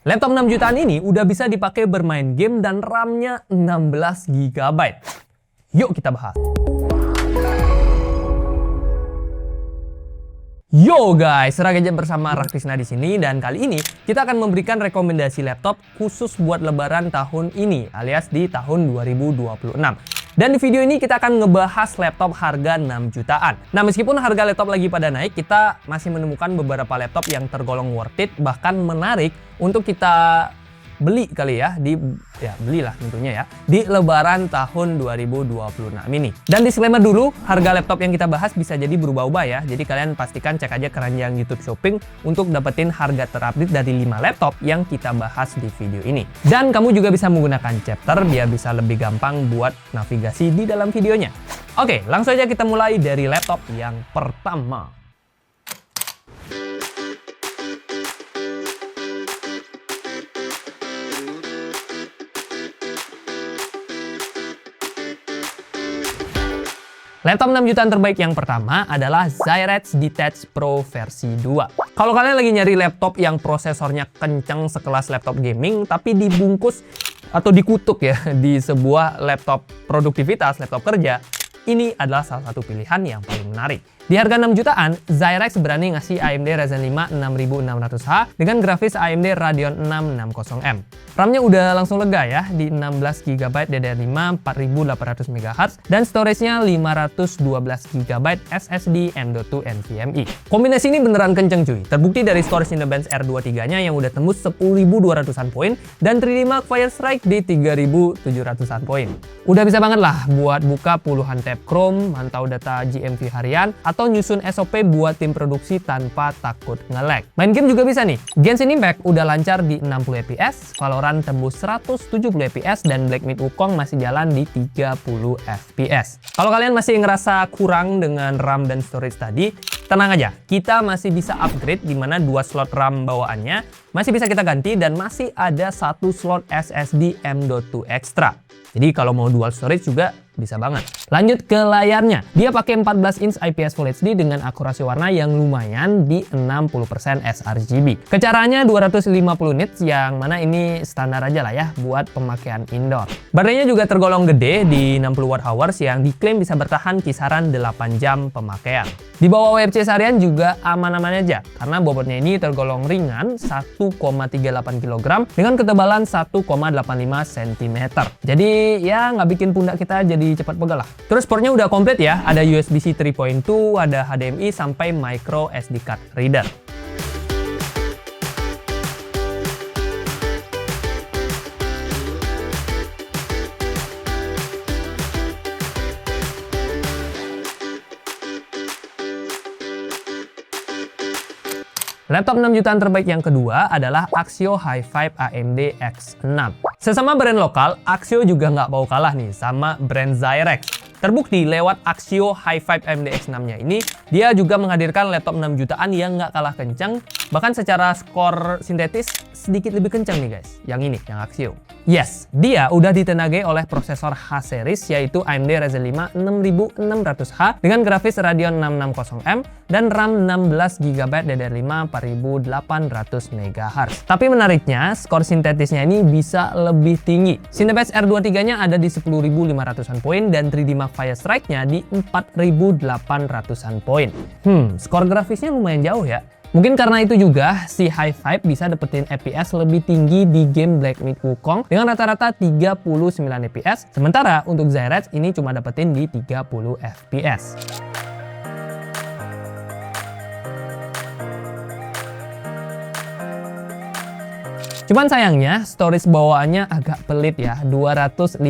Laptop 6 jutaan ini udah bisa dipakai bermain game dan RAM-nya 16 GB. Yuk kita bahas. Yo guys, Sera Gadget bersama Raktisna di sini, dan kali ini kita akan memberikan rekomendasi laptop khusus buat lebaran tahun ini alias di tahun 2026. Dan di video ini kita akan ngebahas laptop harga 6 jutaan. Nah, meskipun harga laptop lagi pada naik, kita masih menemukan beberapa laptop yang tergolong worth it, bahkan menarik untuk kita beli kali ya, belilah tentunya ya, di lebaran tahun 2026 ini. Dan disclaimer dulu, harga laptop yang kita bahas bisa jadi berubah-ubah ya, jadi kalian pastikan cek aja keranjang YouTube Shopping untuk dapetin harga terupdate dari 5 laptop yang kita bahas di video ini. Dan kamu juga bisa menggunakan chapter biar bisa lebih gampang buat navigasi di dalam videonya. Oke, langsung aja kita mulai dari laptop yang pertama. Laptop 6 jutaan terbaik yang pertama adalah Zyrex Detach Pro versi 2. Kalau kalian lagi nyari laptop yang prosesornya kenceng sekelas laptop gaming, tapi dibungkus atau dikutuk ya di sebuah laptop produktivitas, laptop kerja, ini adalah salah satu pilihan yang paling menarik. Di harga 6 jutaan, Zyrex berani ngasih AMD Ryzen 5 6600H dengan grafis AMD Radeon 6 60M. RAM-nya udah langsung lega ya, di 16 GB DDR5 4800 MHz dan storage-nya 512 GB SSD M.2 NVMe. Kombinasi ini beneran kenceng cuy. Terbukti dari storage Cinebench R23-nya yang udah tembus 10.200-an poin dan 3D Mark Firestrike di 3.700-an poin. Udah bisa banget lah buat buka puluhan tab Chrome, mantau data GMV harian, atau nyusun SOP buat tim produksi tanpa takut nge-lag. Main game juga bisa nih. Genshin Impact udah lancar di 60 fps, Valorant tembus 170 fps, dan Black Myth Wukong masih jalan di 30 fps. Kalau kalian masih ngerasa kurang dengan RAM dan storage tadi, tenang aja, kita masih bisa upgrade di mana 2 slot RAM bawaannya masih bisa kita ganti dan masih ada 1 slot SSD M.2 ekstra. Jadi kalau mau dual storage juga bisa banget. Lanjut ke layarnya. Dia pakai 14 inch IPS Full HD dengan akurasi warna yang lumayan di 60% sRGB. Kecarannya 250 nits yang mana ini standar aja lah ya buat pemakaian indoor. Baterainya juga tergolong gede di 60 Wh yang diklaim bisa bertahan kisaran 8 jam pemakaian. Di bawah WFC seharian juga aman-aman aja karena bobotnya ini tergolong ringan 1,38 kg dengan ketebalan 1,85 cm. Jadi ya nggak bikin pundak kita jadi cepat pegal lah. Terus portnya udah komplit ya, ada USB-C 3.2, ada HDMI sampai micro SD card reader. Laptop 6 jutaan terbaik yang kedua adalah Axio Hi-Fi AMD X6. Sesama brand lokal, Axio juga nggak mau kalah nih sama brand Zyrex. Terbukti lewat Axio Hi-Fi AMD X6-nya ini, dia juga menghadirkan laptop 6 jutaan yang nggak kalah kencang, bahkan secara skor sintetis sedikit lebih kencang nih guys, yang ini, yang Axio. Yes, dia udah ditenagai oleh prosesor H-series yaitu AMD Ryzen 5 6600H dengan grafis Radeon 6 60M dan RAM 16 GB DDR5 4800 MHz. Tapi menariknya, skor sintetisnya ini bisa lebih tinggi. Cinebench R23-nya ada di 10.500-an poin dan 3D Mark Firestrike-nya di 4.800-an poin. Skor grafisnya lumayan jauh ya. Mungkin karena itu juga si Hi-Fi bisa dapetin FPS lebih tinggi di game Black Myth Wukong dengan rata-rata 39 fps, sementara untuk Zyrex ini cuma dapetin di 30 fps. Cuman sayangnya storage bawaannya agak pelit ya, 256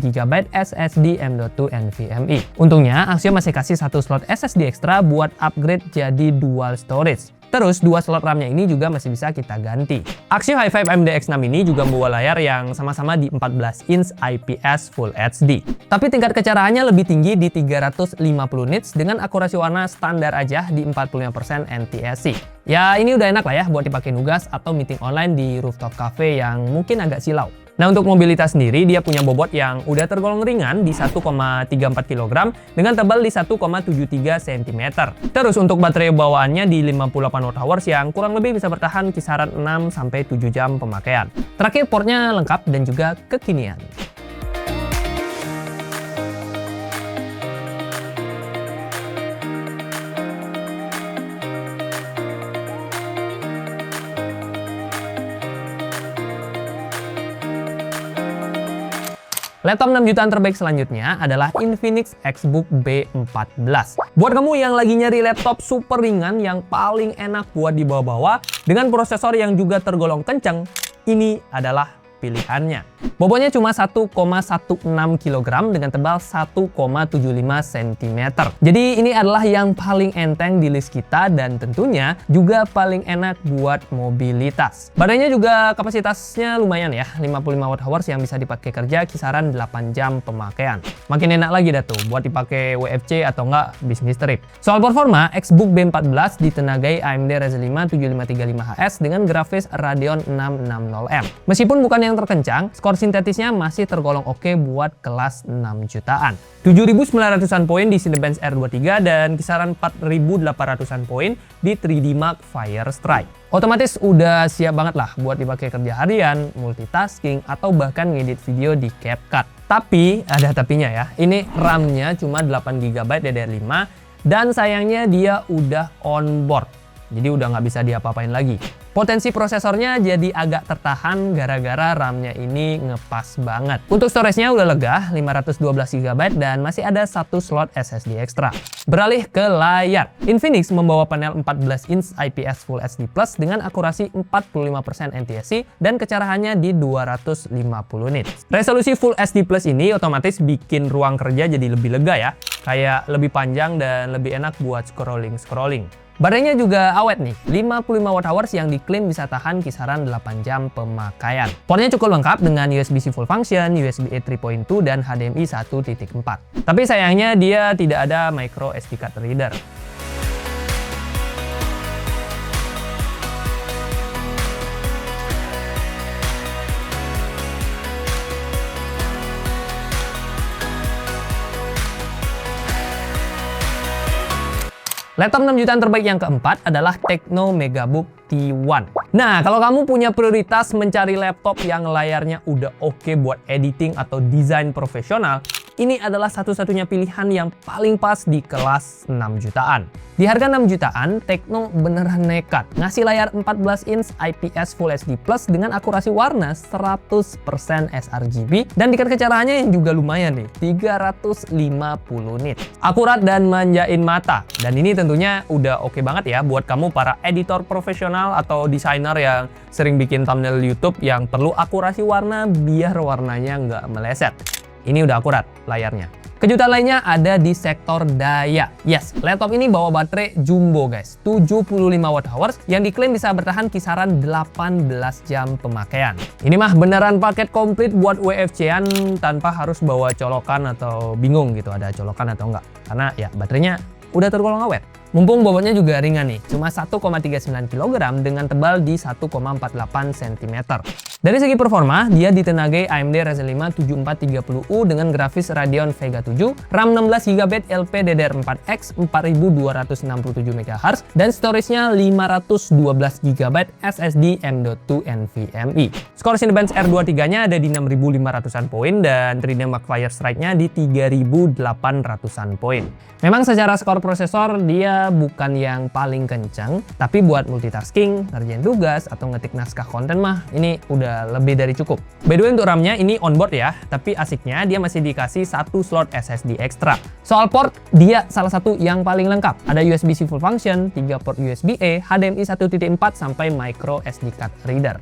GB SSD M.2 NVMe. Untungnya Axio masih kasih 1 slot SSD ekstra buat upgrade jadi dual storage. Terus 2 slot RAM-nya ini juga masih bisa kita ganti. Axio Hi-Fi AMD X6 ini juga membawa layar yang sama-sama di 14 inch IPS Full HD. Tapi tingkat kecerahannya lebih tinggi di 350 nits dengan akurasi warna standar aja di 45% NTSC. Ya ini udah enak lah ya buat dipakai nugas atau meeting online di rooftop cafe yang mungkin agak silau. Nah, untuk mobilitas sendiri, dia punya bobot yang udah tergolong ringan di 1,34 kg dengan tebal di 1,73 cm. Terus untuk baterai bawaannya di 58 Wh yang kurang lebih bisa bertahan kisaran 6-7 jam pemakaian. Terakhir, portnya lengkap dan juga kekinian. Laptop 6 jutaan terbaik selanjutnya adalah Infinix Xbook B14. Buat kamu yang lagi nyari laptop super ringan yang paling enak buat dibawa-bawa dengan prosesor yang juga tergolong kencang, ini adalah pilihannya. Bobotnya cuma 1,16 kg dengan tebal 1,75 cm. Jadi ini adalah yang paling enteng di list kita dan tentunya juga paling enak buat mobilitas. Badannya juga kapasitasnya lumayan ya, 55 Wh yang bisa dipakai kerja kisaran 8 jam pemakaian. Makin enak lagi dah tuh buat dipakai WFC atau enggak bisnis trip. Soal performa, Xbook B14 ditenagai AMD Ryzen 5 7535HS dengan grafis Radeon 660M. Meskipun bukan yang terkencang, skor sintetisnya masih tergolong oke buat kelas 6 jutaan. 7.900-an poin di Cinebench R23 dan kisaran 4.800-an poin di 3D Mark Firestrike. Otomatis udah siap banget lah buat dipakai kerja harian, multitasking, atau bahkan ngedit video di CapCut. Tapi, ada tapinya ya, ini RAM-nya cuma 8GB DDR5 dan sayangnya dia udah on board. Jadi udah nggak bisa diapa-apain lagi. Potensi prosesornya jadi agak tertahan gara-gara RAM-nya ini ngepas banget. Untuk storage-nya udah lega, 512GB dan masih ada satu slot SSD ekstra. Beralih ke layar. Infinix membawa panel 14 inch IPS Full HD Plus dengan akurasi 45% NTSC dan kecerahannya di 250 nits. Resolusi Full HD Plus ini otomatis bikin ruang kerja jadi lebih lega ya. Kayak lebih panjang dan lebih enak buat scrolling. Baterainya juga awet nih, 55 Wh yang diklaim bisa tahan kisaran 8 jam pemakaian. Portnya cukup lengkap dengan USB-C full function, USB-A 3.2 dan HDMI 1.4. Tapi sayangnya dia tidak ada micro SD card reader. Laptop 6 jutaan terbaik yang keempat adalah Tecno Megabook T1. Nah, kalau kamu punya prioritas mencari laptop yang layarnya udah oke buat editing atau desain profesional, ini adalah satu-satunya pilihan yang paling pas di kelas 6 jutaan. Di harga 6 jutaan, Tecno beneran nekat ngasih layar 14 inch IPS Full HD Plus dengan akurasi warna 100% sRGB dan tingkat kecerahannya yang juga lumayan nih, 350 nits. Akurat dan manjain mata. Dan ini tentunya udah oke banget ya buat kamu para editor profesional atau desainer yang sering bikin thumbnail YouTube yang perlu akurasi warna biar warnanya nggak meleset. Ini udah akurat layarnya. Kejutan lainnya ada di sektor daya. Yes, laptop ini bawa baterai jumbo guys, 75 Wh yang diklaim bisa bertahan kisaran 18 jam pemakaian. Ini mah beneran paket komplit buat WFC-an tanpa harus bawa colokan atau bingung gitu ada colokan atau enggak. Karena ya baterainya udah tergolong awet. Mumpung bobotnya juga ringan nih, cuma 1,39 kg dengan tebal di 1,48 cm. Dari segi performa, dia ditenagai AMD Ryzen 5 7430U dengan grafis Radeon Vega 7, RAM 16GB LPDDR4X 4267 MHz, dan storage-nya 512GB SSD M.2 NVMe. Skor Cinebench R23-nya ada di 6500-an poin dan 3D Mark Firestrike-nya di 3800-an poin. Memang secara skor prosesor dia bukan yang paling kencang, tapi buat multitasking, ngerjain tugas, atau ngetik naskah konten mah ini udah lebih dari cukup. By the way untuk RAM-nya ini onboard ya, tapi asiknya dia masih dikasih satu slot SSD ekstra. Soal port, dia salah satu yang paling lengkap. Ada USB-C full function, 3 port USB-A, HDMI 1.4 sampai micro SD card reader.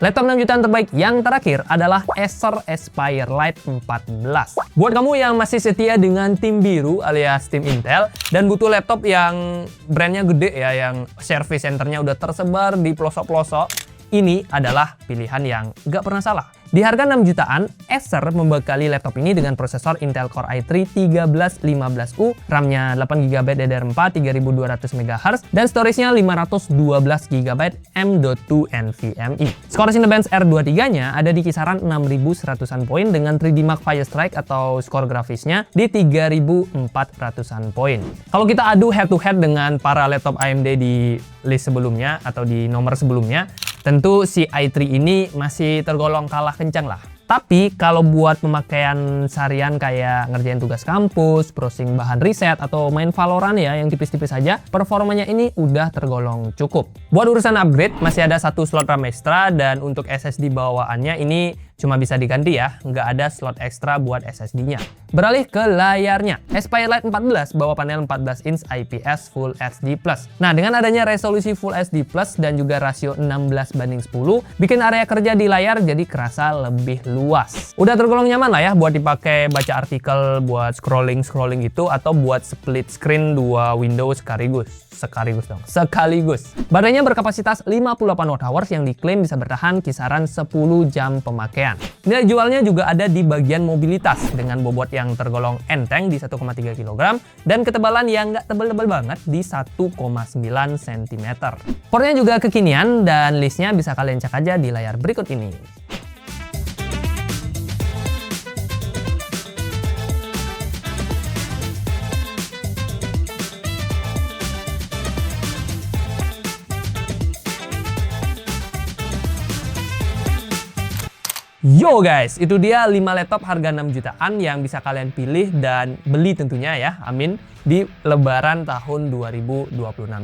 Laptop 6 jutaan terbaik yang terakhir adalah Acer Aspire Lite 14. Buat kamu yang masih setia dengan tim biru alias tim Intel dan butuh laptop yang brandnya gede ya, yang service centernya udah tersebar di pelosok-pelosok, ini adalah pilihan yang gak pernah salah. Di harga 6 jutaan, Acer membekali laptop ini dengan prosesor Intel Core i3 1315U, RAM-nya 8GB DDR4 3200 MHz, dan storage-nya 512GB M.2 NVMe. Skor Cinebench R23-nya ada di kisaran 6100-an poin dengan 3D Mark Firestrike atau skor grafisnya di 3400-an poin. Kalau kita adu head to head dengan para laptop AMD di list sebelumnya atau di nomor sebelumnya, tentu si i3 ini masih tergolong kalah kencang lah. Tapi kalau buat pemakaian seharian kayak ngerjain tugas kampus, browsing bahan riset, atau main Valorant ya yang tipis-tipis saja, performanya ini udah tergolong cukup. Buat urusan upgrade, masih ada 1 slot RAM ekstra, dan untuk SSD bawaannya ini cuma bisa diganti ya, nggak ada slot ekstra buat SSD-nya. Beralih ke layarnya, Aspire Lite 14 bawa panel 14 inch IPS Full HD+. Nah, dengan adanya resolusi Full HD+, dan juga rasio 16:10, bikin area kerja di layar jadi kerasa lebih luas. Udah tergolong nyaman lah ya buat dipakai baca artikel, buat scrolling gitu, atau buat split screen 2 window sekaligus. Baterainya berkapasitas 58 Wh yang diklaim bisa bertahan kisaran 10 jam pemakaian. Nilai jualnya juga ada di bagian mobilitas dengan bobot yang tergolong enteng di 1,3 kg dan ketebalan yang nggak tebel-tebel banget di 1,9 cm. Portnya juga kekinian dan listnya bisa kalian cek aja di layar berikut ini. Yo guys, itu dia 5 laptop harga 6 jutaan yang bisa kalian pilih dan beli tentunya ya, amin, di lebaran tahun 2026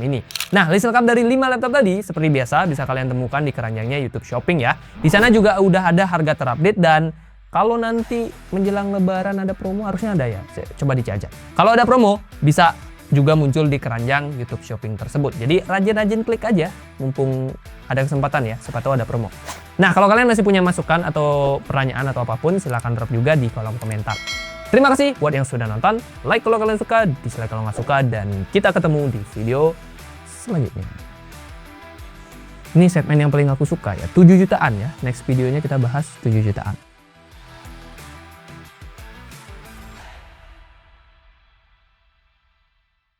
ini. Nah, list lengkap dari 5 laptop tadi seperti biasa bisa kalian temukan di keranjangnya YouTube Shopping ya. Di sana juga udah ada harga terupdate, dan kalau nanti menjelang lebaran ada promo, harusnya ada ya. Coba dicek aja. Kalau ada promo, bisa juga muncul di keranjang YouTube Shopping tersebut. Jadi rajin-rajin klik aja, mumpung ada kesempatan ya, siapa tahu ada promo. Nah, kalau kalian masih punya masukan atau pertanyaan atau apapun, silahkan drop juga di kolom komentar. Terima kasih buat yang sudah nonton, like kalau kalian suka, dislike kalau nggak suka, dan kita ketemu di video selanjutnya. Ini segmen yang paling aku suka ya, 7 jutaan ya. Next videonya kita bahas 7 jutaan.